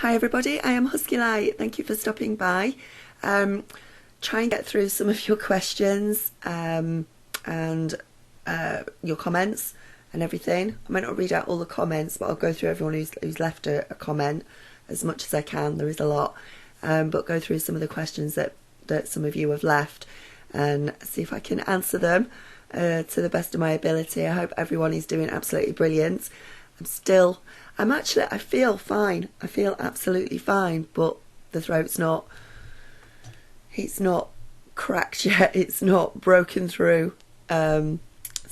Hi everybody, I am Husky Light. Thank you for stopping by. Try and get through some of your questions and your comments and everything. I might not read out all the comments, but I'll go through everyone who's left a comment as much as I can. There is a lot, but go through some of the questions that some of you have left and see if I can answer them to the best of my ability. I hope everyone is doing absolutely brilliant. I feel fine. I feel absolutely fine, but the throat's it's not cracked yet. It's not broken through. So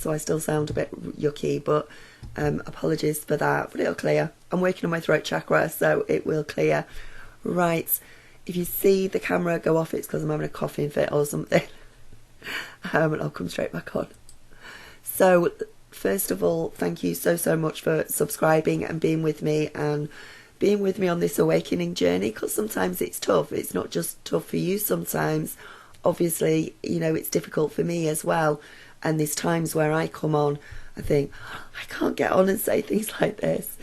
I still sound a bit yucky, but apologies for that, but it'll clear. I'm working on my throat chakra, so it will clear. Right, if you see the camera go off, it's because I'm having a coughing fit or something. And I'll come straight back on. So first of all, thank you so much for subscribing and being with me on this awakening journey, because sometimes it's tough. It's not just tough for you sometimes. Obviously, you know, it's difficult for me as well. And there's times where I come on, I think, I can't get on and say things like this.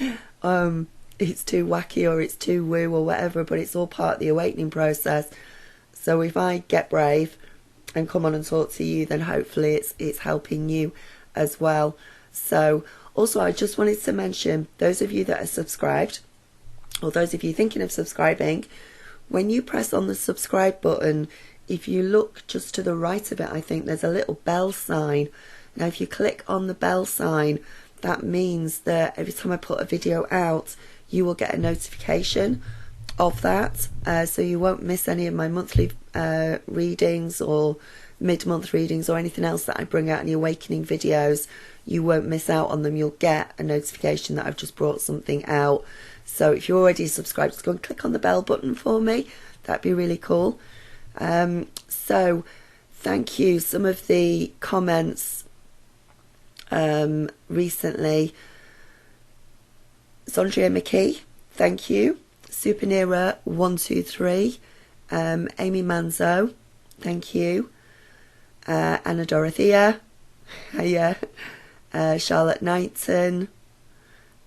It's too wacky or it's too woo or whatever, but it's all part of the awakening process. So if I get brave and come on and talk to you, then hopefully it's helping you as well. So also, I just wanted to mention, those of you that are subscribed, or those of you thinking of subscribing, when you press on the subscribe button, if you look just to the right of it, I think there's a little bell sign. Now if you click on the bell sign, that means that every time I put a video out, you will get a notification of that, so you won't miss any of my monthly readings or mid-month readings or anything else that I bring out in the awakening videos. You won't miss out on them. You'll get a notification that I've just brought something out. So if you're already subscribed, just go and click on the bell button for me. That'd be really cool. So thank you. Some of the comments recently, Sondria McKee, thank you. Supernera 123, Amy Manzo, thank you. Anna Dorothea, hiya. Charlotte Knighton.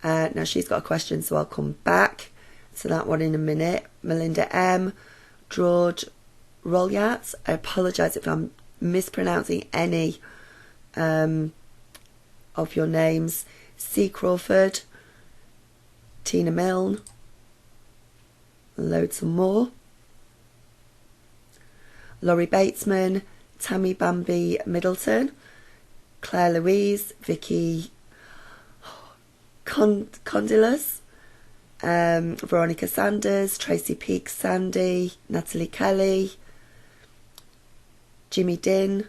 Now she's got a question, so I'll come back to that one in a minute. Melinda M, George Rolyat, I apologise if I'm mispronouncing any of your names. C Crawford, Tina Milne, loads of more. Laurie Batesman, Tammy Bambi Middleton, Claire Louise, Vicky Condilas, Veronica Sanders, Tracy Peaks Sandy, Natalie Kelly, Jimmy Din,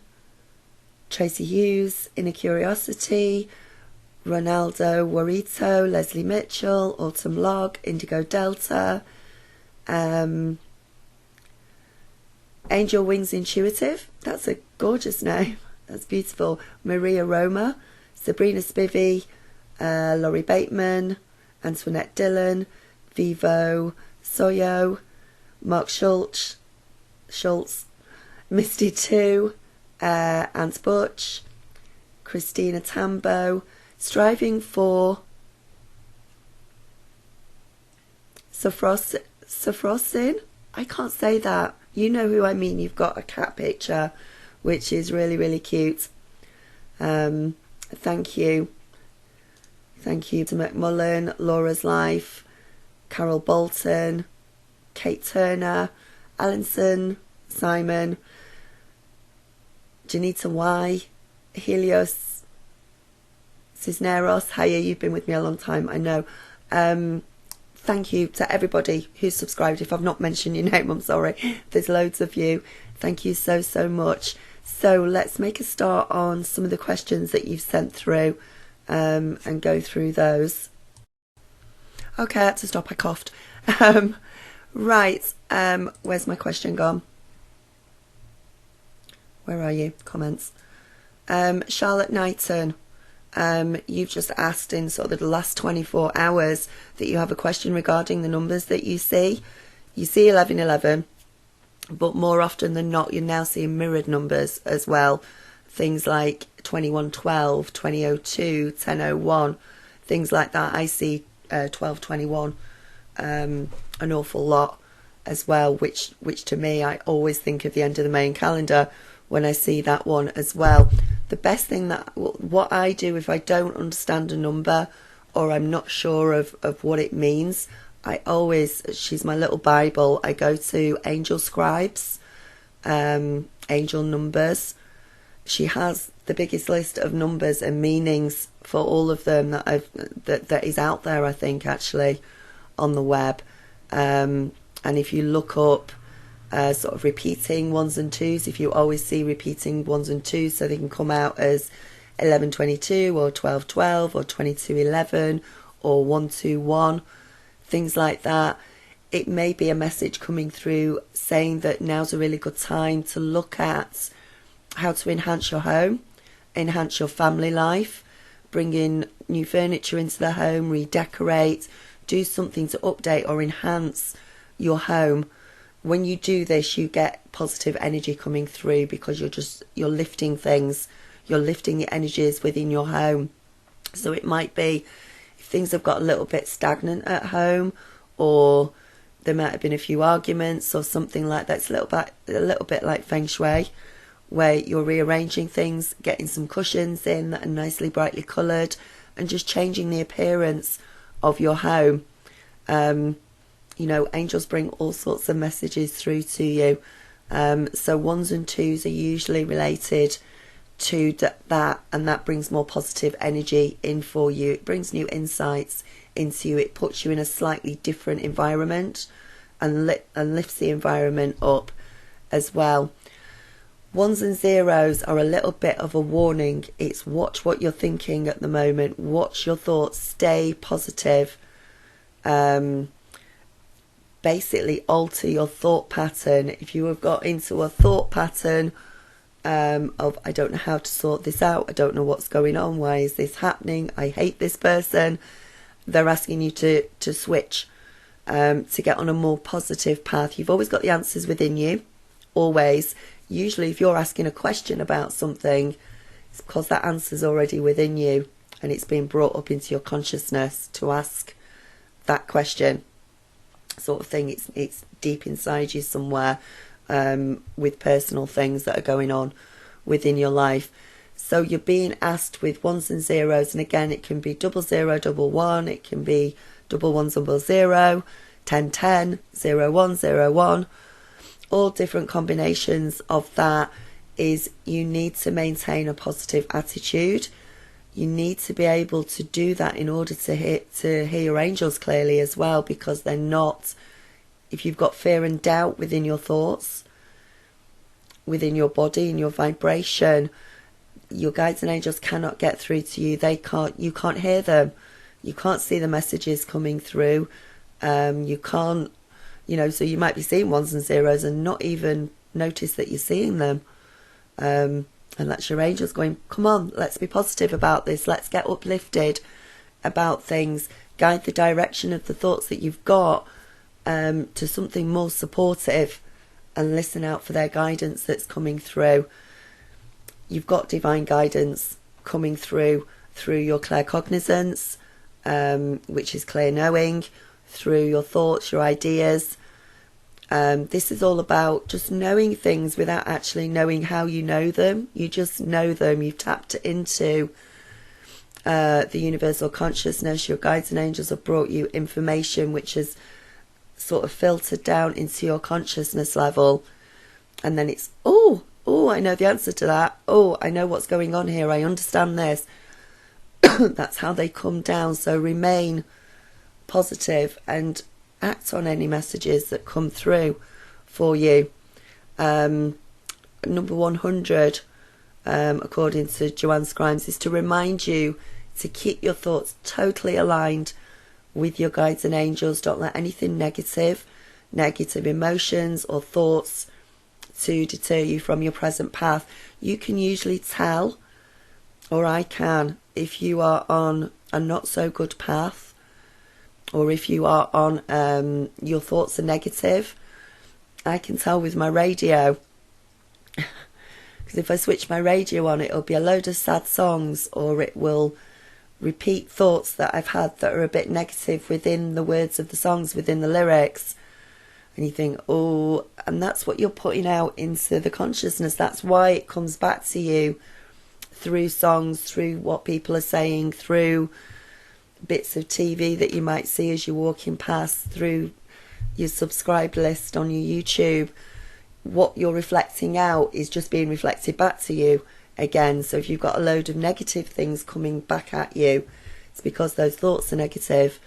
Tracy Hughes, Inner Curiosity, Ronaldo Warito, Leslie Mitchell, Autumn Log, Indigo Delta, Angel Wings Intuitive, that's a gorgeous name, that's beautiful. Maria Roma, Sabrina Spivey, Laurie Bateman, Antoinette Dillon, Vivo Soyo, Mark Schultz, Misty 2, Ant Butch, Christina Tambo, Striving for Safrosin, I can't say that. You know who I mean. You've got a cat picture, which is really cute. Thank you. Thank you to McMullen, Laura's Life, Carol Bolton, Kate Turner, Alanson, Simon, Janita Y, Helios Cisneros. Hiya, you've been with me a long time, I know. Thank you to everybody who's subscribed. If I've not mentioned your name, I'm sorry. There's loads of you. Thank you so much. So let's make a start on some of the questions that you've sent through and go through those. Okay, I had to stop. I coughed. Right. Where's my question gone? Where are you? Comments. Charlotte Knighton. You've just asked in sort of the last 24 hours that you have a question regarding the numbers that you see. You see 1111, but more often than not, you're now seeing mirrored numbers as well. Things like 2112, 2002, 1001, things like that. I see 1221 an awful lot as well, which to me, I always think of the end of the main calendar when I see that one as well. The best thing what I do if I don't understand a number or I'm not sure of what it means, she's my little Bible, I go to Angel Scribes, Angel Numbers. She has the biggest list of numbers and meanings for all of them that is out there, I think, actually, on the web. And if you look up sort of repeating ones and twos, if you always see repeating ones and twos, so they can come out as 1122 or 1212 or 2211 or 121, things like that. It may be a message coming through saying that now's a really good time to look at how to enhance your home, enhance your family life, bring in new furniture into the home, redecorate, do something to update or enhance your home. When you do this, you get positive energy coming through because you're lifting things, you're lifting the energies within your home. So it might be if things have got a little bit stagnant at home, or there might have been a few arguments or something like that. It's a little bit like feng shui, where you're rearranging things, getting some cushions in that are nicely brightly coloured, and just changing the appearance of your home. Angels bring all sorts of messages through to you. So ones and twos are usually related to that, and that brings more positive energy in for you. It brings new insights into you. It puts you in a slightly different environment and lifts the environment up as well. Ones and zeros are a little bit of a warning. It's watch what you're thinking at the moment. Watch your thoughts. Stay positive. Basically alter your thought pattern. If you have got into a thought pattern of I don't know how to sort this out, I don't know what's going on, why is this happening, I hate this person, they're asking you to switch, to get on a more positive path. You've always got the answers within you, always. Usually if you're asking a question about something, it's because that answer's already within you and it's being brought up into your consciousness to ask that question, sort of thing. It's deep inside you somewhere, with personal things that are going on within your life. So you're being asked with ones and zeros, and again it can be 0011, it can be 1100, 1010, 0101. All different combinations of that. Is you need to maintain a positive attitude. You need to be able to do that in order to hear your angels clearly as well, because they're not, if you've got fear and doubt within your thoughts, within your body and your vibration, your guides and angels cannot get through to you. You can't hear them. You can't see the messages coming through. You can't, so you might be seeing ones and zeros and not even notice that you're seeing them. And that's your angels going, come on, let's be positive about this. Let's get uplifted about things. Guide the direction of the thoughts that you've got to something more supportive, and listen out for their guidance that's coming through. You've got divine guidance coming through your claircognizance, which is clear knowing, through your thoughts, your ideas. This is all about just knowing things without actually knowing how you know them. You just know them. You've tapped into the universal consciousness. Your guides and angels have brought you information which is sort of filtered down into your consciousness level. And then it's, oh, I know the answer to that. Oh, I know what's going on here. I understand this. That's how they come down. So remain positive and act on any messages that come through for you. Number 100, according to Joanne Scrimes, is to remind you to keep your thoughts totally aligned with your guides and angels. Don't let anything negative emotions or thoughts to deter you from your present path. You can usually tell, or I can, if you are on a not so good path, or if you are on your thoughts are negative. I can tell with my radio, because if I switch my radio on, it'll be a load of sad songs, or it will repeat thoughts that I've had that are a bit negative within the words of the songs, within the lyrics. And you think, oh, and that's what you're putting out into the consciousness. That's why it comes back to you through songs, through what people are saying, through bits of TV that you might see as you're walking past, through your subscribe list on your YouTube. What you're reflecting out is just being reflected back to you again. So if you've got a load of negative things coming back at you, it's because those thoughts are negative.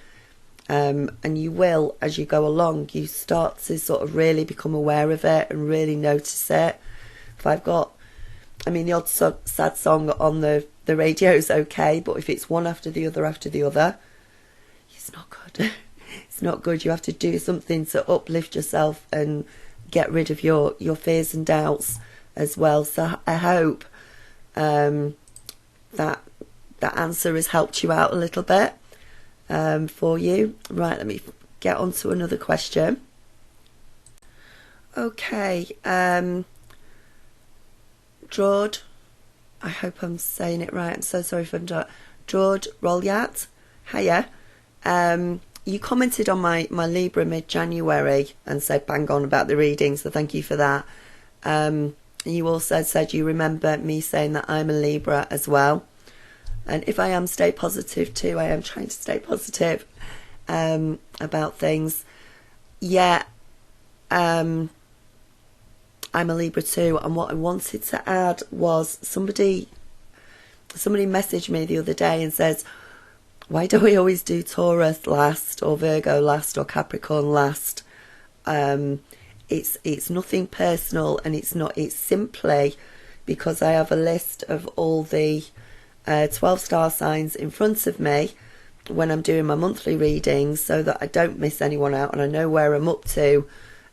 And you will, as you go along, you start to sort of really become aware of it and really notice it. If I've got, the odd sad song on the radio is okay, but if it's one after the other, it's not good. It's not good. You have to do something to uplift yourself and get rid of your fears and doubts as well. So I hope that answer has helped you out a little bit. For you. Right, let me get on to another question. Okay, Jord, I hope I'm saying it right. I'm so sorry if I'm not. Jord Rolyat, hiya. You commented on my Libra mid-January and said bang on about the reading, so thank you for that. You also said you remember me saying that I'm a Libra as well. And if I am, stay positive too. I am trying to stay positive about things. Yeah, I'm a Libra too. And what I wanted to add was somebody messaged me the other day and says, why do we always do Taurus last, or Virgo last, or Capricorn last? It's nothing personal, and it's simply because I have a list of all the 12 star signs in front of me when I'm doing my monthly readings, so that I don't miss anyone out and I know where I'm up to.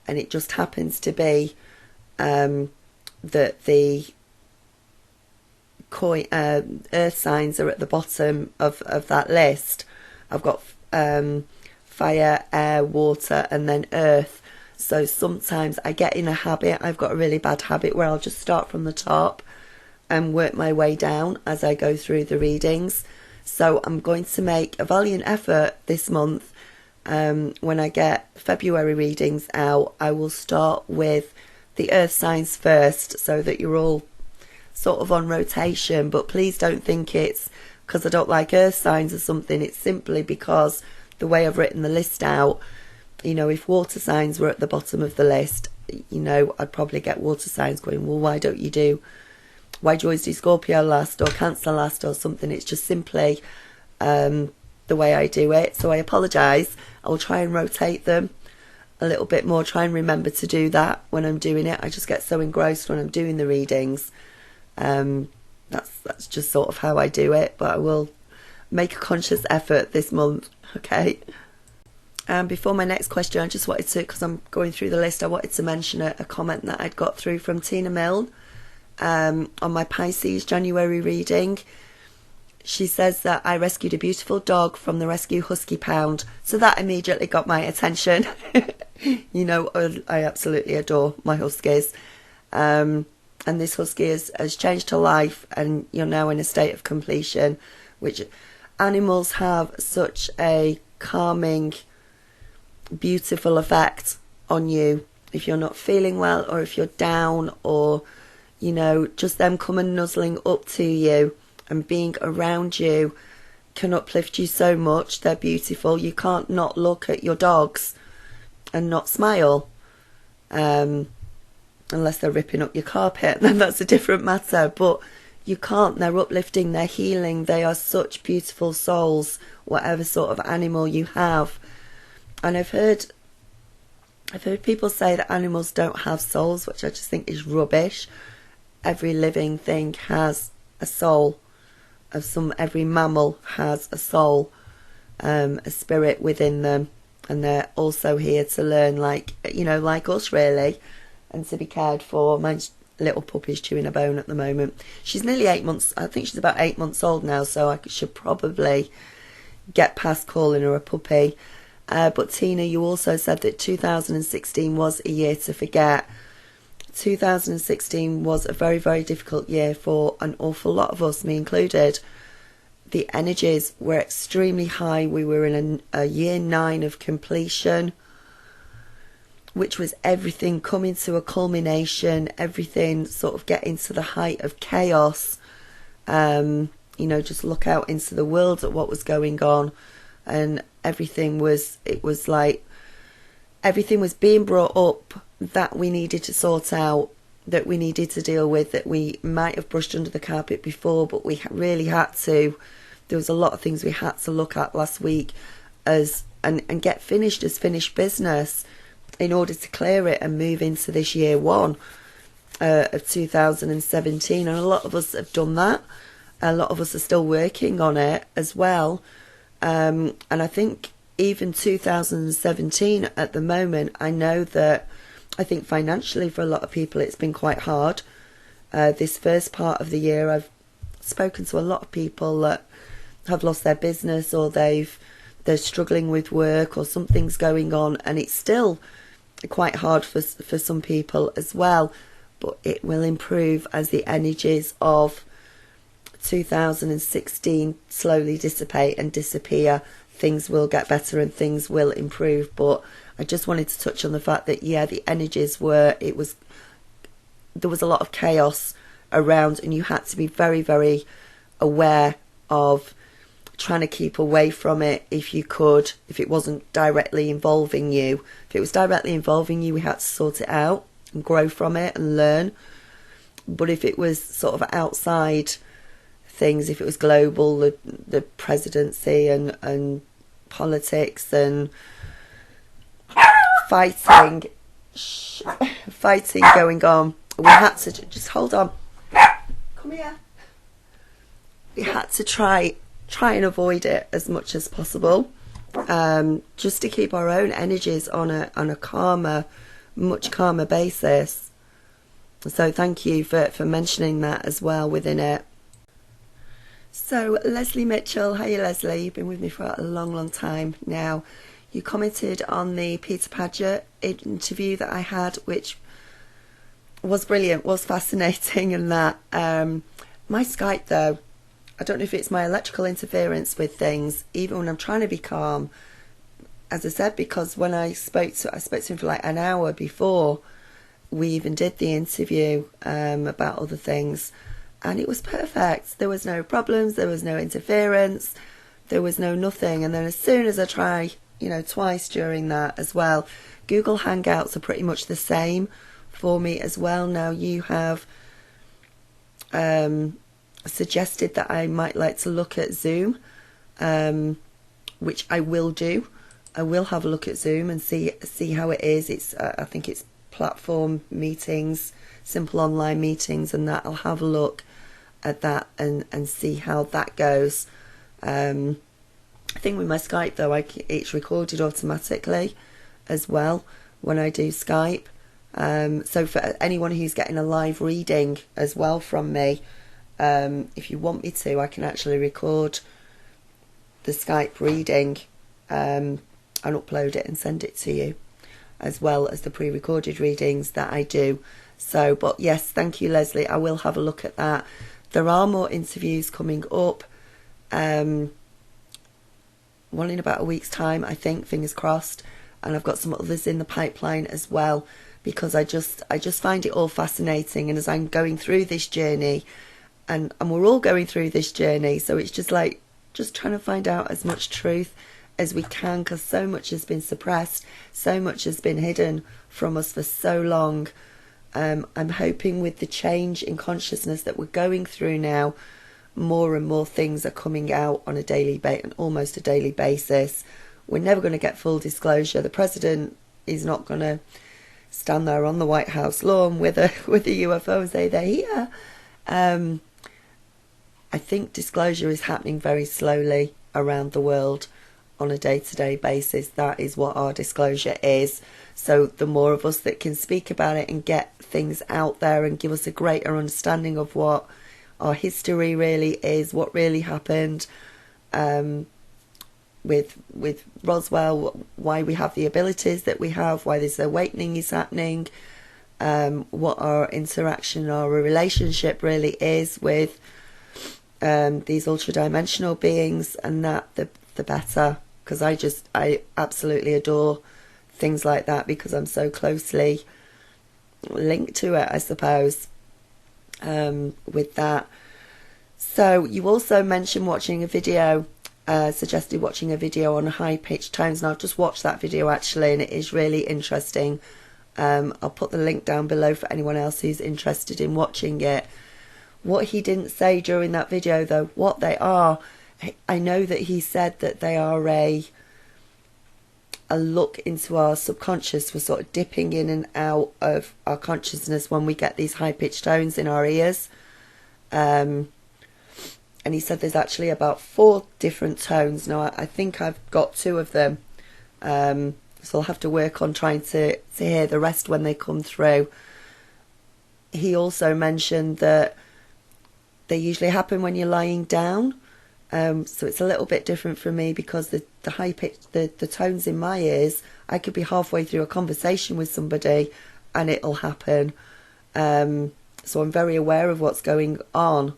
And it just happens to be that the earth signs are at the bottom of that list. I've got fire, air, water, and then earth. So sometimes I get in a habit. I've got a really bad habit where I'll just start from the top and work my way down as I go through the readings. So I'm going to make a valiant effort this month. When I get February readings out, I will start with the earth signs first, so that you're all sort of on rotation. But please don't think it's because I don't like earth signs or something. It's simply because the way I've written the list out, if water signs were at the bottom of the list, I'd probably get water signs going, well, why do you always do Scorpio last or Cancer last or something? It's just simply the way I do it. So I apologise. I'll try and rotate them a little bit more, try and remember to do that when I'm doing it. I just get so engrossed when I'm doing the readings. That's just sort of how I do it, but I will make a conscious effort this month, okay? Before my next question, I just wanted to, because I'm going through the list, I wanted to mention a comment that I'd got through from Tina Milne on my Pisces January reading. She says that I rescued a beautiful dog from the rescue husky pound, so that immediately got my attention. I absolutely adore my huskies, and this husky has changed her life, and you're now in a state of completion, which animals have such a calming, beautiful effect on you if you're not feeling well, or if you're down, or just them coming nuzzling up to you and being around you can uplift you so much. They're beautiful. You can't not look at your dogs and not smile, unless they're ripping up your carpet, then that's a different matter. But you can't. They're uplifting, they're healing, they are such beautiful souls, whatever sort of animal you have. And I've heard people say that animals don't have souls, which I just think is rubbish. Every living thing has a soul. Every mammal has a soul, a spirit within them, and they're also here to learn, like us really, and to be cared for. My little puppy's chewing a bone at the moment. She's nearly 8 months. I think she's about 8 months old now, so I should probably get past calling her a puppy. But Tina, you also said that 2016 was a year to forget. 2016 was a very, very difficult year for an awful lot of us, me included. the energies were extremely high. We were in a year 9 of completion, which was everything coming to a culmination, everything sort of getting to the height of chaos. You know, just look out into the world at what was going on, and everything was being brought up that we needed to sort out, that we needed to deal with, that we might have brushed under the carpet before, but we really had to. There was a lot of things we had to look at last week and get finished as finished business in order to clear it and move into this year 1 of 2017. And a lot of us have done that. A lot of us are still working on it as well. And I think even 2017 at the moment, I think financially for a lot of people it's been quite hard. This first part of the year, I've spoken to a lot of people that have lost their business, or they're struggling with work, or something's going on, and it's still quite hard for some people as well. But it will improve as the energies of 2016 slowly dissipate and disappear. Things will get better and things will improve. But I just wanted to touch on the fact that, yeah, the energies there was a lot of chaos around, and you had to be very, very aware of trying to keep away from it if you could, if it wasn't directly involving you. If it was directly involving you, we had to sort it out and grow from it and learn. But if it was sort of outside things, if it was global, the presidency and politics and fighting going on, we had to just hold on. Come here. We had to try and avoid it as much as possible, just to keep our own energies on a calmer, much calmer basis. So thank you for mentioning that as well within it. So Leslie Mitchell, hiya Leslie, you've been with me for a long time now. You commented on the Peter Paget interview that I had, which was brilliant, was fascinating, and that my Skype though, I don't know if it's my electrical interference with things, even when I'm trying to be calm, as I said, because when I spoke to him for like an hour before we even did the interview about other things, and it was perfect. There was no problems, there was no interference, there was no nothing. And then as soon as I try, twice during that as well, Google Hangouts are pretty much the same for me as well. Now you have suggested that I might like to look at Zoom, which I will do. I will have a look at Zoom and see how it is. It's I think it's platform meetings, simple online meetings, and that I'll have a look at that and see how that goes. I think with my Skype though, it's recorded automatically as well when I do Skype. So for anyone who's getting a live reading as well from me, if you want me to, I can actually record the Skype reading and upload it and send it to you, as well as the pre-recorded readings that I do. So, but yes, thank you Leslie, I will have a look at that. There are more interviews coming up, one in about a week's time, I think, fingers crossed, and I've got some others in the pipeline as well, because I just find it all fascinating. And as I'm going through this journey, and we're all going through this journey, so it's just trying to find out as much truth as we can, because so much has been suppressed, so much has been hidden from us for so long. I'm hoping with the change in consciousness that we're going through now, more and more things are coming out on almost a daily basis. We're never going to get full disclosure. The president is not going to stand there on the White House lawn with a UFO and say they're here. I think disclosure is happening very slowly around the world on a day-to-day basis. That is what our disclosure is. So the more of us that can speak about it and get things out there and give us a greater understanding of what our history really is, what really happened with Roswell, why we have the abilities that we have, why this awakening is happening, what our interaction or our relationship really is with these ultra-dimensional beings, and that the better, because I absolutely adore things like that because I'm so closely linked to it, I suppose, with that. So you also mentioned watching a video, suggested watching a video on high-pitched tones, and I've just watched that video actually, and it is really interesting. I'll put the link down below for anyone else who's interested in watching it. What he didn't say during that video, though, what they are, I know that he said that they are a look into our subconscious. We're sort of dipping in and out of our consciousness when we get these high-pitched tones in our ears. And he said there's actually about 4 different tones. Now, I think I've got 2 of them. So I'll have to work on trying to hear the rest when they come through. He also mentioned that they usually happen when you're lying down. So it's a little bit different for me because the high pitch, the tones in my ears, I could be halfway through a conversation with somebody and it'll happen. So I'm very aware of what's going on.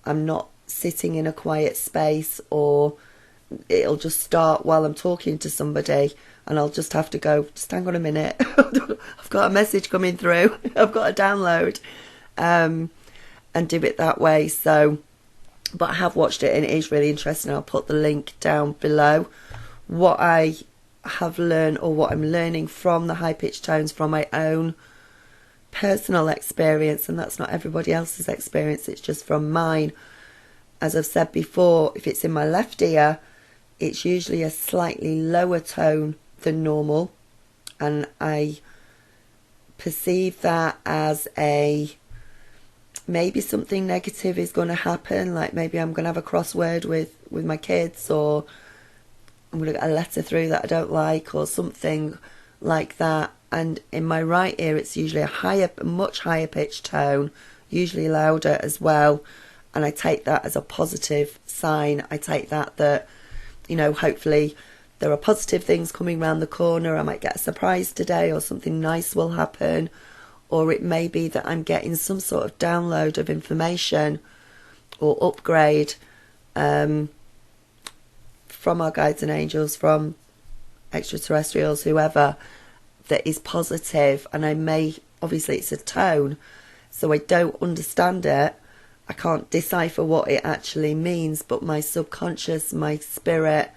I'm not sitting in a quiet space, or it'll just start while I'm talking to somebody and I'll just have to go, just hang on a minute. I've got a message coming through. I've got a download, and do it that way. So, but I have watched it and it is really interesting. I'll put the link down below. What I have learned, or what I'm learning from the high-pitched tones from my own personal experience, and that's not everybody else's experience, it's just from mine. As I've said before, if it's in my left ear, it's usually a slightly lower tone than normal, and I perceive that as maybe something negative is going to happen, like maybe I'm going to have a crossword with my kids, or I'm going to get a letter through that I don't like, or something like that. And in my right ear, it's usually a much higher pitched tone, usually louder as well. And I take that as a positive sign. I take that, hopefully there are positive things coming around the corner. I might get a surprise today, or something nice will happen. Or it may be that I'm getting some sort of download of information or upgrade from our guides and angels, from extraterrestrials, whoever, that is positive. And I may, obviously it's a tone, so I don't understand it. I can't decipher what it actually means, but my subconscious, my spirit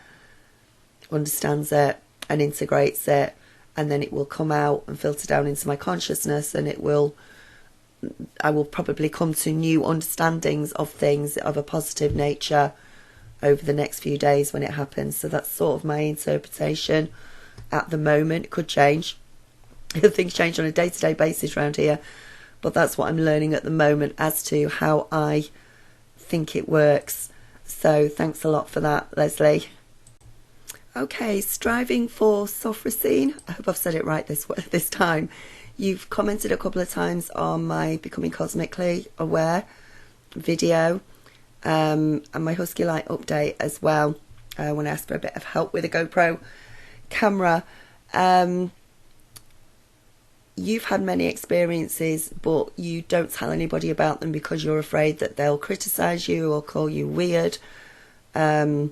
understands it and integrates it, and then it will come out and filter down into my consciousness, and I will probably come to new understandings of things of a positive nature over the next few days when it happens. So that's sort of my interpretation at the moment. It could change. Things change on a day-to-day basis around here. But that's what I'm learning at the moment as to how I think it works. So thanks a lot for that, Leslie. Okay, striving for Sophrosine. I hope I've said it right this time. You've commented a couple of times on my Becoming Cosmically Aware video, and my Husky Light update as well, when I asked for a bit of help with a GoPro camera. You've had many experiences, but you don't tell anybody about them because you're afraid that they'll criticise you or call you weird, or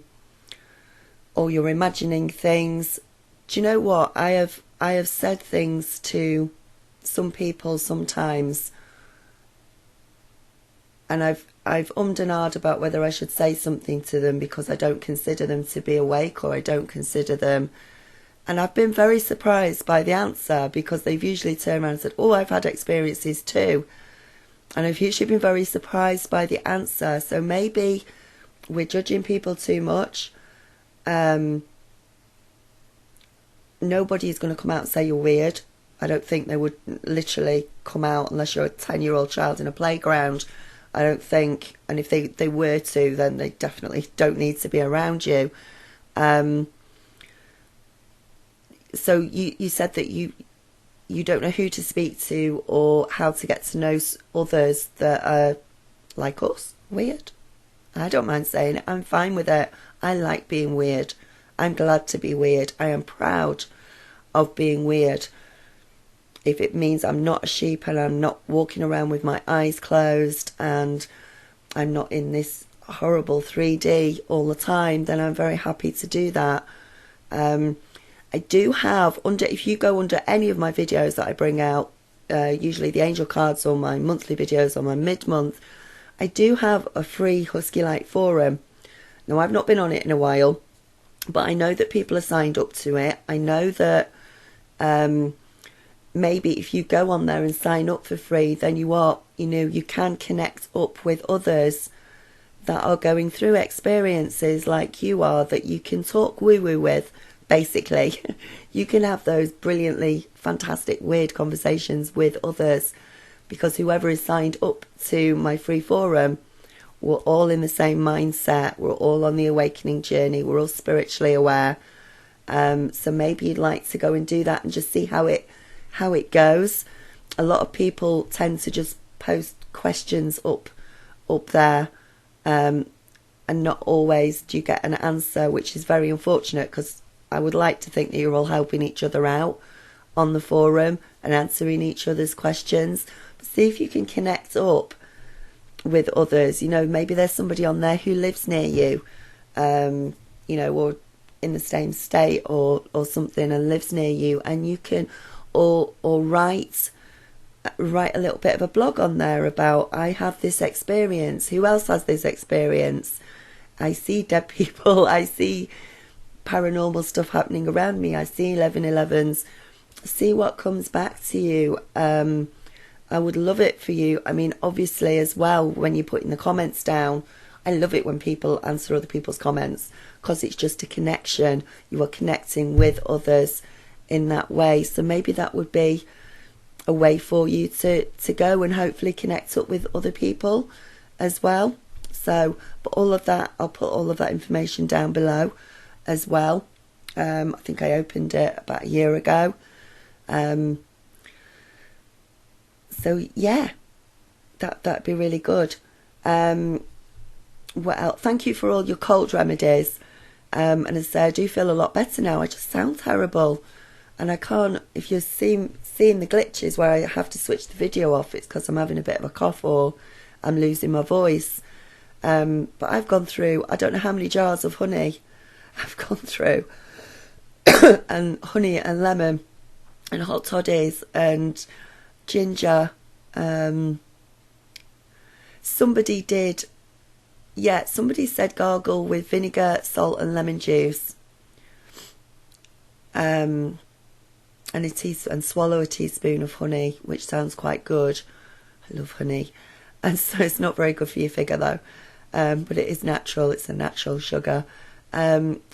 you're imagining things. Do you know what? I have said things to some people sometimes, and I've ummed and ahed about whether I should say something to them because I don't consider them to be awake, or I don't consider them. And I've been very surprised by the answer, because they've usually turned around and said, oh, I've had experiences too. And I've usually been very surprised by the answer. So maybe we're judging people too much. Nobody is going to come out and say you're weird. I don't think they would literally come out unless you're a 10-year-old child in a playground. I don't think. And if they were to, then they definitely don't need to be around you. So you said that you don't know who to speak to or how to get to know others that are like us, weird. I don't mind saying it. I'm fine with it. I like being weird. I'm glad to be weird. I am proud of being weird. If it means I'm not a sheep and I'm not walking around with my eyes closed and I'm not in this horrible 3D all the time, then I'm very happy to do that. I do have, if you go under any of my videos that I bring out, usually the angel cards or my monthly videos or my mid-month, I do have a free Husky Light forum. Now, I've not been on it in a while, but I know that people are signed up to it. I know that maybe if you go on there and sign up for free, then you can connect up with others that are going through experiences like you are, that you can talk woo-woo with, basically. You can have those brilliantly fantastic weird conversations with others, because whoever is signed up to my free forum, we're all in the same mindset, we're all on the awakening journey, we're all spiritually aware. So maybe you'd like to go and do that and just see how it goes. A lot of people tend to just post questions up there, and not always do you get an answer, which is very unfortunate, because I would like to think that you're all helping each other out on the forum and answering each other's questions. But see if you can connect up with others. Maybe there's somebody on there who lives near you, or in the same state or something, and lives near you, and you can or write a little bit of a blog on there about, I have this experience, who else has this experience, I see dead people, I see paranormal stuff happening around me, I see 1111s, see what comes back to you. I would love it for you. I mean, obviously as well, when you're putting the comments down, I love it when people answer other people's comments, because it's just a connection. You are connecting with others in that way. So maybe that would be a way for you to go and hopefully connect up with other people as well. So, but all of that, I'll put all of that information down below as well. I think I opened it about a year ago. So yeah, that'd be really good. What else? Thank you for all your cold remedies. And as I say, I do feel a lot better now. I just sound terrible, and I can't. If you're seeing the glitches where I have to switch the video off, it's because I'm having a bit of a cough or I'm losing my voice. But I've gone through, I don't know how many jars of honey I've gone through, and honey and lemon and hot toddies and ginger. Somebody said gargle with vinegar, salt and lemon juice, and swallow a teaspoon of honey, which sounds quite good. I love honey, and so it's not very good for your figure though, but it is natural. It's a natural sugar.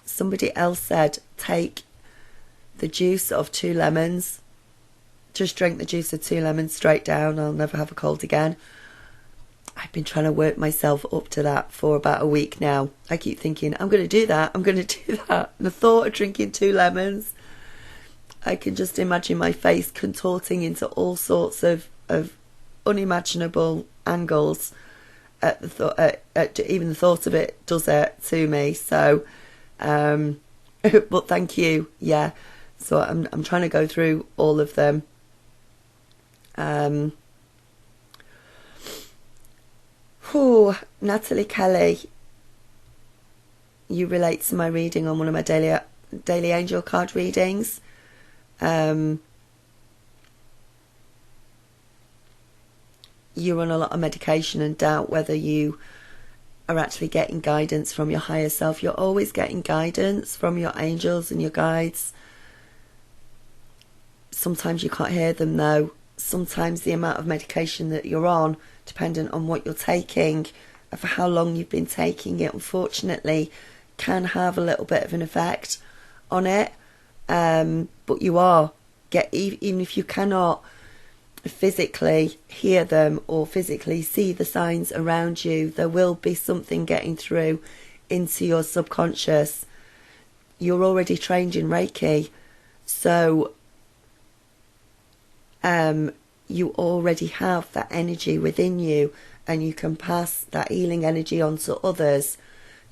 Somebody else said take the juice of 2 lemons. Just drink the juice of 2 lemons straight down. I'll never have a cold again. I've been trying to work myself up to that for about a week now. I keep thinking, I'm going to do that. And the thought of drinking 2 lemons, I can just imagine my face contorting into all sorts of unimaginable angles. Even the thought of it does it to me. So, but thank you. Yeah. So I'm trying to go through all of them. Natalie Kelly, you relate to my reading on one of my daily angel card readings. You're on a lot of medication and doubt whether you are actually getting guidance from your higher self. You're always getting guidance from your angels and your guides. Sometimes you can't hear them though. Sometimes the amount of medication that you're on, dependent on what you're taking and for how long you've been taking it, unfortunately can have a little bit of an effect on it. But you are even if you cannot physically hear them or physically see the signs around you, there will be something getting through into your subconscious. You're already trained in Reiki, so you already have that energy within you, and you can pass that healing energy on to others.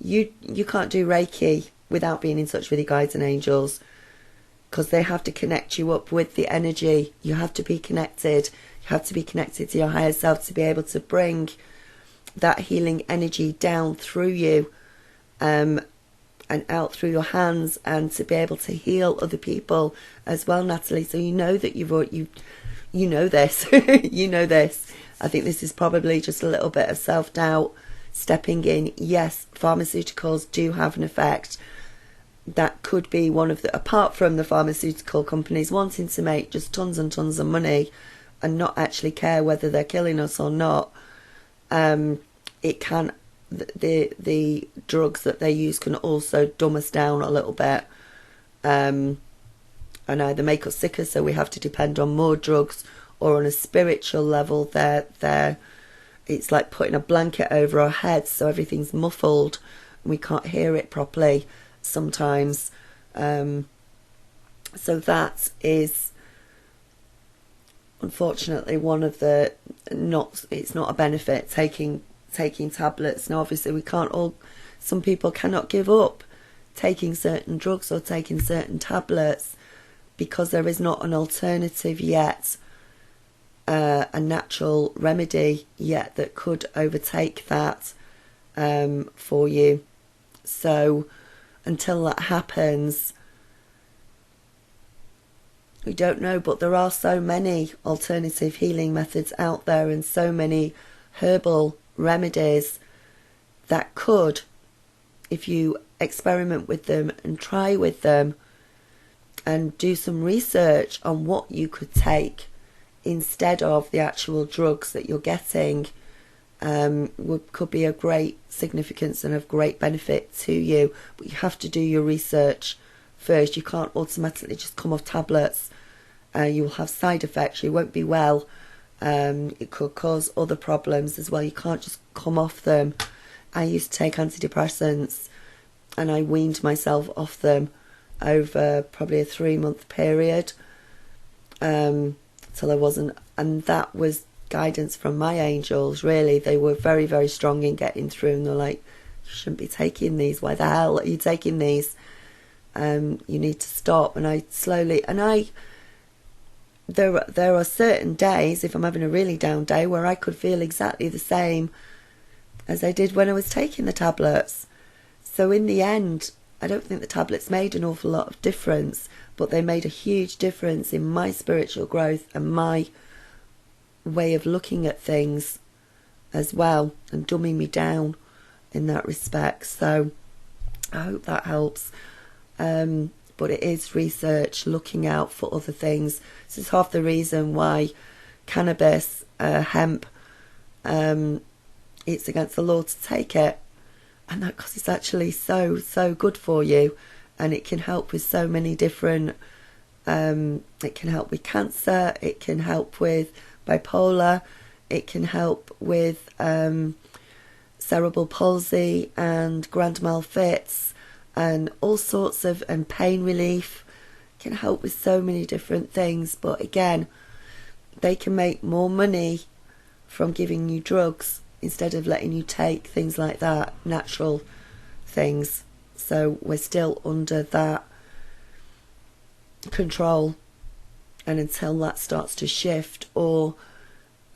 You can't do Reiki without being in touch with your guides and angels, because they have to connect you up with the energy. You have to be connected. You have to be connected to your higher self to be able to bring that healing energy down through you, and out through your hands, and to be able to heal other people as well, Natalie. So you know that you know this. You know this. I think this is probably just a little bit of self-doubt stepping in. Yes, pharmaceuticals do have an effect. That could be one of the, apart from the pharmaceutical companies wanting to make just tons and tons of money and not actually care whether they're killing us or not, it can, the drugs that they use can also dumb us down a little bit, and either make us sicker, so we have to depend on more drugs, or on a spiritual level, it's like putting a blanket over our heads, so everything's muffled and we can't hear it properly sometimes. So that is unfortunately one of the, it's not a benefit, taking tablets. Now obviously we can't all, some people cannot give up taking certain drugs or taking certain tablets because there is not an alternative yet, a natural remedy yet that could overtake that for you. So until that happens, we don't know, but there are so many alternative healing methods out there and so many herbal remedies that could, if you experiment with them and try with them and do some research on what you could take instead of the actual drugs that you're getting, could be a great significance and of great benefit to you. But you have to do your research first. You can't automatically just come off tablets. You'll have side effects. You won't be well. It could cause other problems as well. You can't just come off them. I used to take antidepressants and I weaned myself off them over probably a 3-month period, till I wasn't, and that was guidance from my angels, really. They were very, very strong in getting through, and they're like, you shouldn't be taking these, why the hell are you taking these? You need to stop. And I slowly, and there are certain days, if I'm having a really down day, where I could feel exactly the same as I did when I was taking the tablets. So in the end, I don't think the tablets made an awful lot of difference, but they made a huge difference in my spiritual growth and my way of looking at things as well, and dumbing me down in that respect. So I hope that helps. But it is research, looking out for other things. This is half the reason why cannabis, hemp, it's against the law to take it, and that because it's actually so good for you, and it can help with so many different, it can help with cancer, it can help with bipolar, it can help with cerebral palsy and grand mal fits and all sorts of, and pain relief. It can help with so many different things. But again, they can make more money from giving you drugs instead of letting you take things like that, natural things. So we're still under that control, and until that starts to shift, and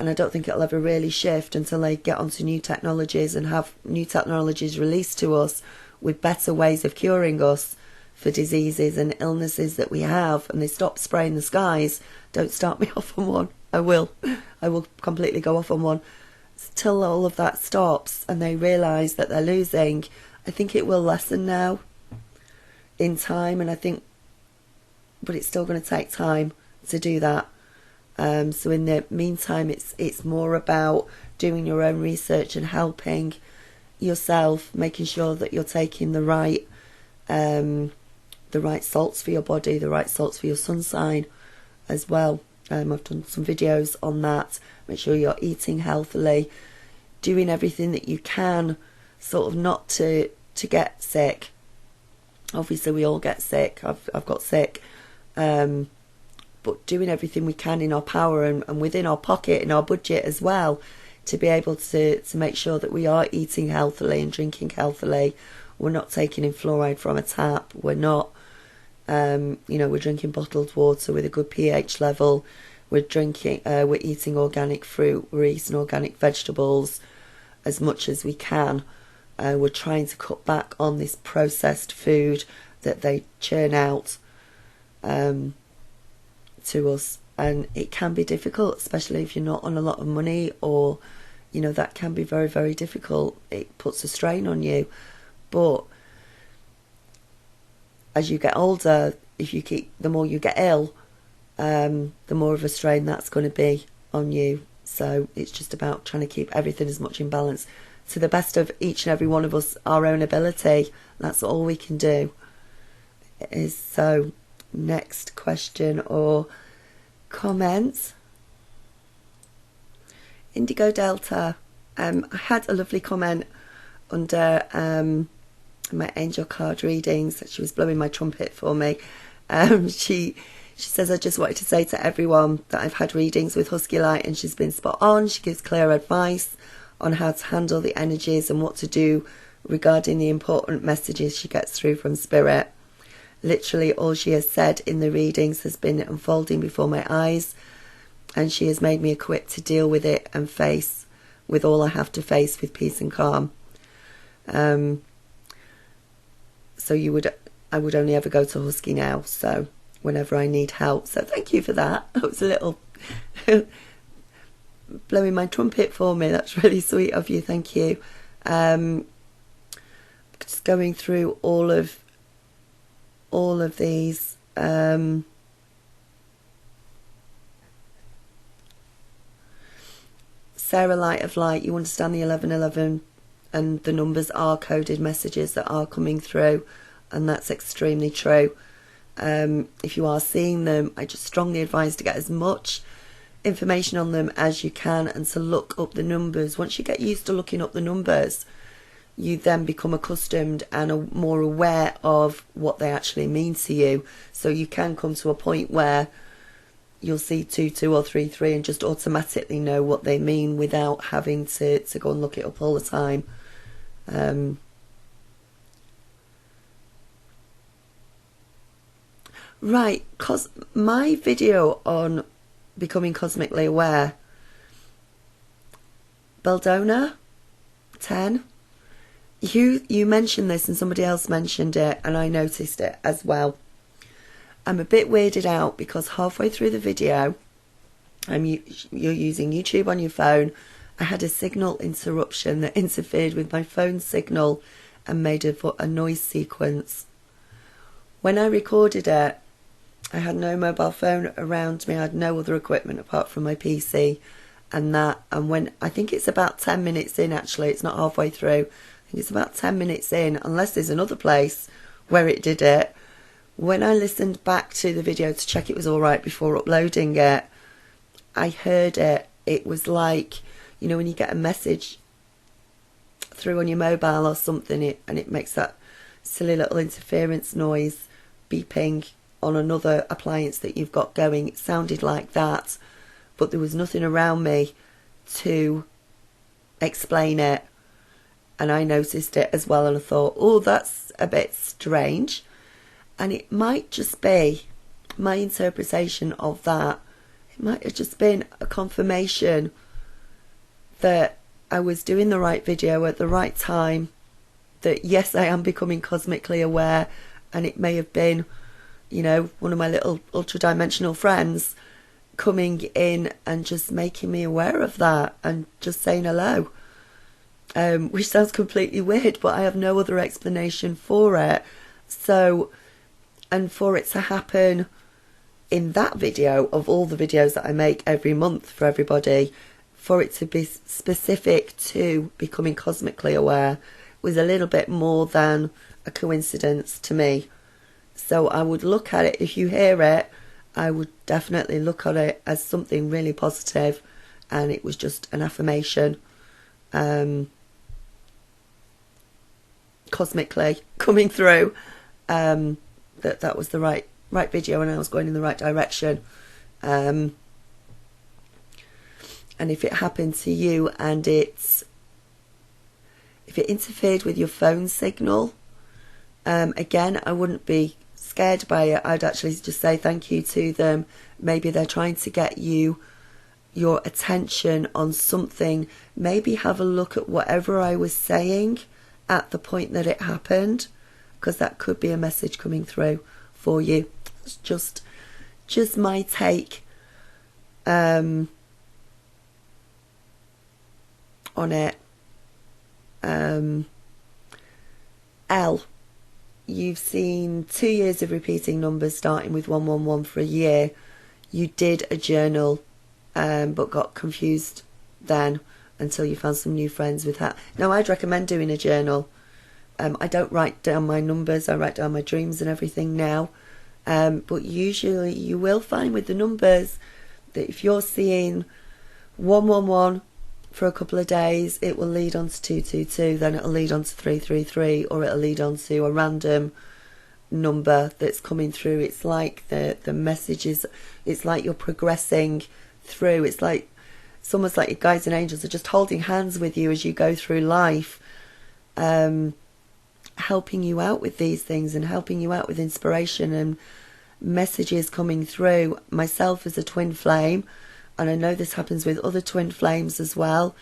I don't think it'll ever really shift until they get onto new technologies and have new technologies released to us with better ways of curing us for diseases and illnesses that we have, and they stop spraying the skies. Don't start me off on one. I will completely go off on one. Till all of that stops and they realise that they're losing, I think it will lessen now in time, and I think, but it's still going to take time to do that. So in the meantime, it's more about doing your own research and helping yourself, making sure that you're taking the right salts for your body, the right salts for your sun sign as well. I've done some videos on that. Make sure you're eating healthily, doing everything that you can, sort of not to get sick. Obviously, we all get sick. I've got sick. But doing everything we can in our power and within our pocket, in our budget as well, to be able to make sure that we are eating healthily and drinking healthily. We're not taking in fluoride from a tap. We're not, we're drinking bottled water with a good pH level. We're eating organic fruit. We're eating organic vegetables. as much as we can. We're trying to cut back on this processed food that they churn out to us, and it can be difficult, especially if you're not on a lot of money, or that can be very, very difficult. It puts a strain on you. But as you get older, the more you get ill, the more of a strain that's going to be on you. So it's just about trying to keep everything as much in balance to the best of each and every one of us, our own ability. That's all we can do. So next question or comment. Indigo Delta. I had a lovely comment under my angel card readings. She was blowing my trumpet for me. She says, I just wanted to say to everyone that I've had readings with Husky Light and she's been spot on. She gives clear advice on how to handle the energies and what to do regarding the important messages she gets through from Spirit. Literally all she has said in the readings has been unfolding before my eyes, and she has made me equipped to deal with it and face with all I have to face with peace and calm. So I would only ever go to Husky now, so whenever I need help. So thank you for that. That was a little blowing my trumpet for me. That's really sweet of you. Thank you. Just going through all of these. Sarah Light of Light, you understand the 1111 and the numbers are coded messages that are coming through, and that's extremely true. If you are seeing them, I just strongly advise to get as much information on them as you can and to look up the numbers. Once you get used to looking up the numbers, you then become accustomed and are more aware of what they actually mean to you. So you can come to a point where you'll see 22 or 33 and just automatically know what they mean without having to go and look it up all the time. Right, because my video on becoming cosmically aware, Beldona 10, you mentioned this and somebody else mentioned it and I noticed it as well. I'm a bit weirded out because halfway through the video, you're using YouTube on your phone. I had a signal interruption that interfered with my phone signal and made a noise sequence. When I recorded it, I had no mobile phone around me. I had no other equipment apart from my PC and that. And when I think it's about 10 minutes in, actually, it's not halfway through. I think it's about 10 minutes in, unless there's another place where it did it. When I listened back to the video to check it was all right before uploading it, I heard it. It was like, when you get a message through on your mobile or something, and it makes that silly little interference noise beeping on another appliance that you've got going. It sounded like that, but there was nothing around me to explain it, and I noticed it as well, and I thought, oh, that's a bit strange. And it might just be my interpretation of that. It might have just been a confirmation that I was doing the right video at the right time, that yes, I am becoming cosmically aware, and it may have been one of my little ultra-dimensional friends coming in and just making me aware of that and just saying hello. Which sounds completely weird, but I have no other explanation for it. So, and for it to happen in that video, of all the videos that I make every month for everybody, for it to be specific to becoming cosmically aware was a little bit more than a coincidence to me. So I would look at it, if you hear it, I would definitely look at it as something really positive, and it was just an affirmation, cosmically coming through, that was the right video and I was going in the right direction. And if it happened to you and if it interfered with your phone signal, again, I wouldn't be scared by it. I'd actually just say thank you to them. Maybe they're trying to get you, your attention on something. Maybe have a look at whatever I was saying at the point that it happened, because that could be a message coming through for you. It's just my take on it. L, you've seen 2 years of repeating numbers starting with 111 for a year. You did a journal, but got confused then until you found some new friends with that. Now, I'd recommend doing a journal. I don't write down my numbers, I write down my dreams and everything now. But usually you will find with the numbers that if you're seeing 111 for a couple of days, it will lead on to 222, then it'll lead on to 333, or it'll lead on to a random number that's coming through. It's like the messages, it's like you're progressing through. It's almost like your guides and angels are just holding hands with you as you go through life, helping you out with these things and helping you out with inspiration and messages coming through. Myself as a twin flame, and I know this happens with other twin flames as well,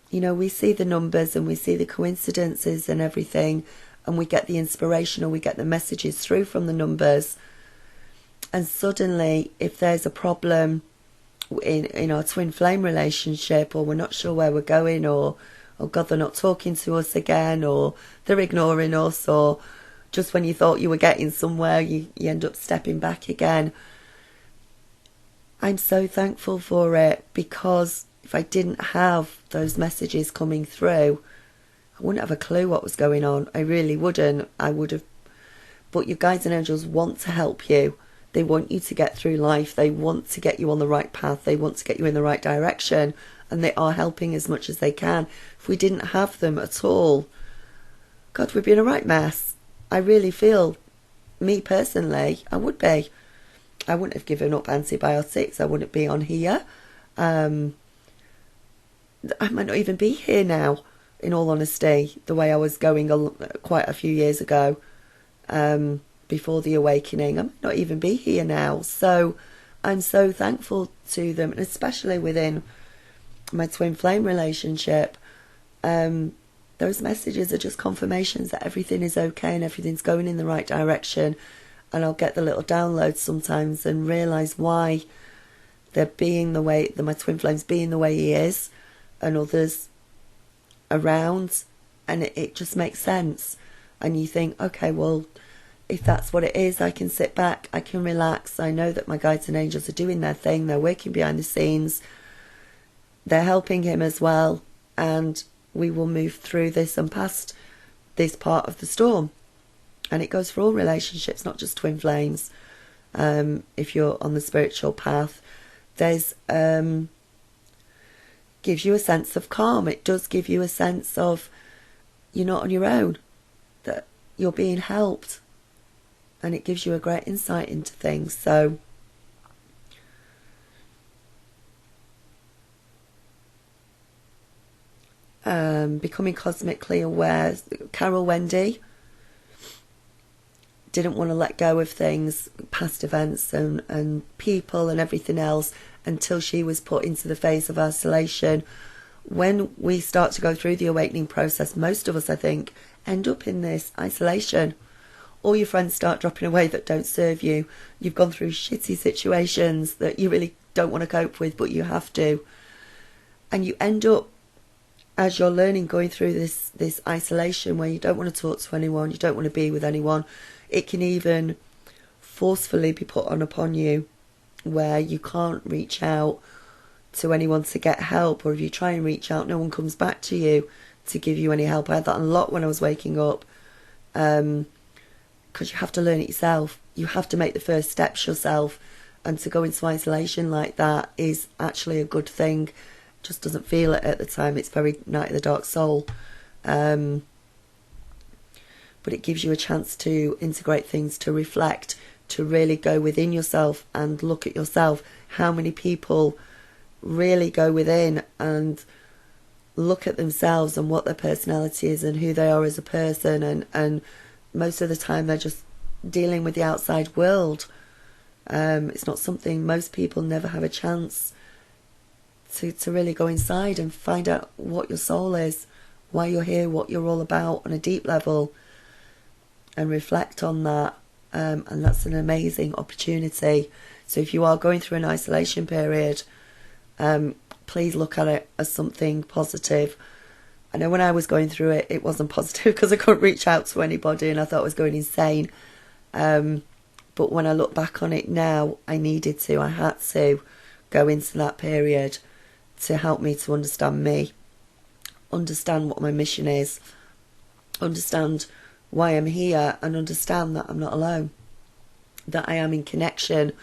you know, we see the numbers and we see the coincidences and everything, and we get the inspiration or we get the messages through from the numbers. And suddenly, if there's a problem in our twin flame relationship, or we're not sure where we're going, or oh God, they're not talking to us again, or they're ignoring us, or just when you thought you were getting somewhere, you end up stepping back again. I'm so thankful for it, because if I didn't have those messages coming through, I wouldn't have a clue what was going on. I really wouldn't. I would have. But your guides and angels want to help you. They want you to get through life. They want to get you on the right path. They want to get you in the right direction. And they are helping as much as they can. If we didn't have them at all, God, we'd be in a right mess. I really feel, me personally, I would be. I wouldn't have given up antibiotics. I wouldn't be on here. I might not even be here now, in all honesty, the way I was going quite a few years ago, before the awakening. I might not even be here now. So I'm so thankful to them, and especially within my twin flame relationship. Those messages are just confirmations that everything is okay and everything's going in the right direction. And I'll get the little downloads sometimes and realise why they're being the way, my twin flame's being the way he is, and others around, and it just makes sense. And you think, okay, well, if that's what it is, I can sit back, I can relax. I know that my guides and angels are doing their thing, they're working behind the scenes, they're helping him as well, and we will move through this and past this part of the storm. And it goes for all relationships, not just twin flames. If you're on the spiritual path, there's gives you a sense of calm. It does give you a sense of you're not on your own, that you're being helped, and it gives you a great insight into things. So becoming cosmically aware, Carol Wendy didn't want to let go of things, past events and people and everything else, until she was put into the phase of isolation. When we start to go through the awakening process, most of us, I think, end up in this isolation. All your friends start dropping away that don't serve you. You've gone through shitty situations that you really don't want to cope with, but you have to. And you end up, as you're learning, going through this isolation where you don't want to talk to anyone, you don't want to be with anyone. It can even forcefully be put on upon you, where you can't reach out to anyone to get help, or if you try and reach out, no one comes back to you to give you any help. I had that a lot when I was waking up, because you have to learn it yourself. You have to make the first steps yourself, and to go into isolation like that is actually a good thing. Just doesn't feel it at the time. It's very Night of the Dark Soul. But it gives you a chance to integrate things, to reflect, to really go within yourself and look at yourself. How many people really go within and look at themselves and what their personality is and who they are as a person, and most of the time they're just dealing with the outside world. It's not something most people never have a chance to really go inside and find out what your soul is, why you're here, what you're all about on a deep level, and reflect on that. And that's an amazing opportunity. So if you are going through an isolation period, please look at it as something positive. I know when I was going through it, it wasn't positive because I couldn't reach out to anybody and I thought I was going insane. But when I look back on it now, I needed to, I had to go into that period to help me to understand me, understand what my mission is, understand why I'm here, and understand that I'm not alone, that I am in connection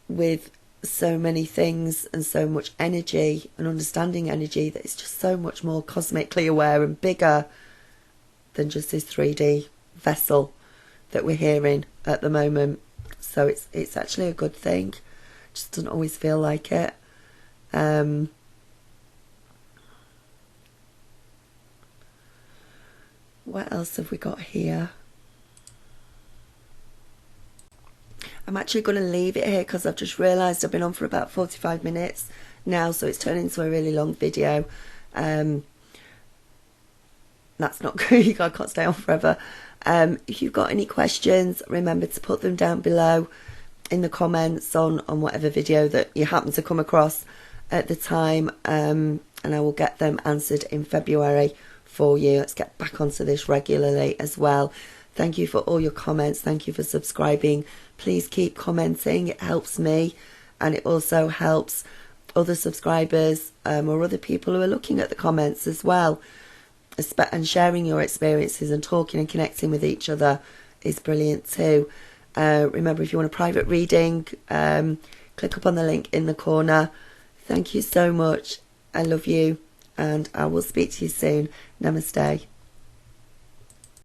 with so many things and so much energy, and understanding energy that is just so much more cosmically aware and bigger than just this 3D vessel that we're here in at the moment. So it's actually a good thing. Just doesn't always feel like it. What else have we got here? I'm actually going to leave it here because I've just realised I've been on for about 45 minutes now, so it's turned into a really long video. That's not good. I can't stay on forever. If you've got any questions, remember to put them down below in the comments on whatever video that you happen to come across at the time, and I will get them answered in February for you. Let's get back onto this regularly as well. Thank you for all your comments. Thank you for subscribing. Please keep commenting. It helps me, and it also helps other subscribers or other people who are looking at the comments as well. And sharing your experiences and talking and connecting with each other is brilliant too. Remember, if you want a private reading, click up on the link in the corner. Thank you so much. I love you, and I will speak to you soon. Namaste.